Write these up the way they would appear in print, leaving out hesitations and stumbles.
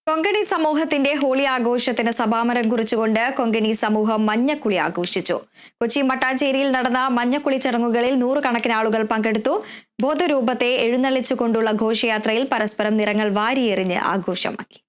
കൊങ്കണി സമൂഹത്തിന്റെ ഹോളി ആഘോഷത്തിന് സമാപനം കുറിച്ചുകൊണ്ട് കൊങ്കണി സമൂഹം മഞ്ഞക്കുളി ആഘോഷിച്ചു. കൊച്ചി മട്ടാഞ്ചേരിയിൽ നടന്ന മഞ്ഞക്കുളി ചടങ്ങുകളിൽ നൂറുകണക്കിന് ആളുകൾ പങ്കെടുത്തു. ബോധരൂപത്തെ എഴുന്നള്ളിച്ചുകൊണ്ടുള്ള ഘോഷയാത്രയിൽ പരസ്പരം നിറങ്ങൾ വാരിയെറിഞ്ഞ് ആഘോഷമാക്കി.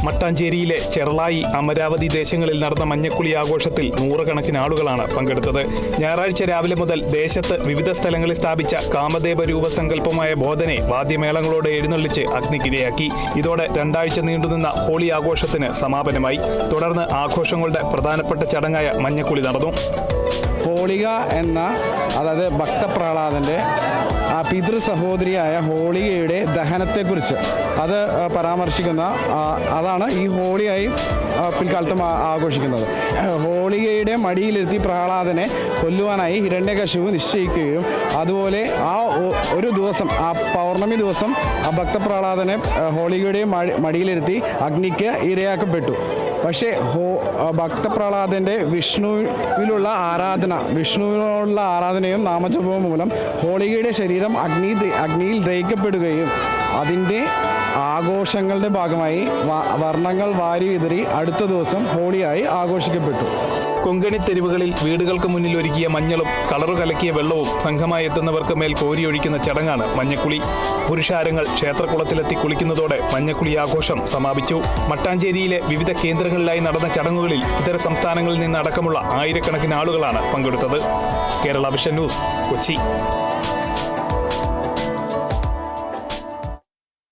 മട്ടാഞ്ചേരിയിലെ ചെറളായി, അമരാവതി ദേശങ്ങളിൽ നടന്ന മഞ്ഞക്കുളി ആഘോഷത്തിൽ നൂറുകണക്കിന് ആളുകളാണ് പങ്കെടുത്തത്. ഞായറാഴ്ച രാവിലെ മുതൽ ദേശത്ത് വിവിധ സ്ഥലങ്ങളിൽ സ്ഥാപിച്ച കാമദേവ രൂപസങ്കല്പമായ ബോധനെ വാദ്യമേളങ്ങളോടെ എഴുന്നള്ളിച്ച് അഗ്നിക്കിരയാക്കി. ഇതോടെ 2 ആഴ്ച നീണ്ടുനിന്ന ഹോളി ആഘോഷത്തിന് സമാപനമായി. തുടർന്ന് ആഘോഷങ്ങളുടെ പ്രധാനപ്പെട്ട ചടങ്ങായ മഞ്ഞക്കുളി നടന്നു. ഹോളിക എന്ന, അതായത് ഭക്തപ്രഹ്ലാദൻ്റെ പിതൃ സഹോദരിയായ ഹോളികയുടെ ദഹനത്തെക്കുറിച്ച് അത് പരാമർശിക്കുന്ന അതാണ് ഈ ഹോളിയായി പിൽക്കാലത്ത് ആഘോഷിക്കുന്നത്. ഹോളികയുടെ മടിയിലിരുത്തി പ്രഹ്ലാദനെ കൊല്ലുവാനായി ഹിരണ്യകശിപു നിശ്ചയിക്കുകയും അതുപോലെ ആ ഒരു ദിവസം, ആ പൗർണമി ദിവസം ആ ഭക്തപ്രഹ്ലാദനെ ഹോളികയുടെ മടിയിലിരുത്തി അഗ്നിക്ക് ഇരയാക്കപ്പെട്ടു. പക്ഷേ ഭക്തപ്രഹ്ലാദൻ്റെ വിഷ്ണുവിനുള്ള ആരാധനയും നാമജപവും മൂലം ഹോളികയുടെ ശരീരം അഗ്നിയിൽ ദഹിക്കപ്പെടുകയും അതിൻ്റെ ആഘോഷങ്ങളുടെ ഭാഗമായി വർണ്ണങ്ങൾ വാരി വിതറി അടുത്ത ദിവസം ഹോളിയായി ആഘോഷിക്കപ്പെട്ടു. കൊങ്കണി തെരുവുകളിൽ വീടുകൾക്ക് മുന്നിൽ ഒരുക്കിയ മഞ്ഞളും കളറു കലക്കിയ വെള്ളവും സംഘമായി എത്തുന്നവർക്ക് മേൽ കോരിയൊഴിക്കുന്ന ചടങ്ങാണ് മഞ്ഞക്കുളി. പുരുഷാരങ്ങൾ ക്ഷേത്രകുളത്തിലെത്തി കുളിക്കുന്നതോടെ മഞ്ഞക്കുളി ആഘോഷം സമാപിച്ചു. മട്ടാഞ്ചേരിയിലെ വിവിധ കേന്ദ്രങ്ങളിലായി നടന്ന ചടങ്ങുകളിൽ ഇതര സംസ്ഥാനങ്ങളിൽ നിന്നടക്കമുള്ള ആയിരക്കണക്കിന് ആളുകളാണ് പങ്കെടുത്തത്. Kerala vision news, Kochi.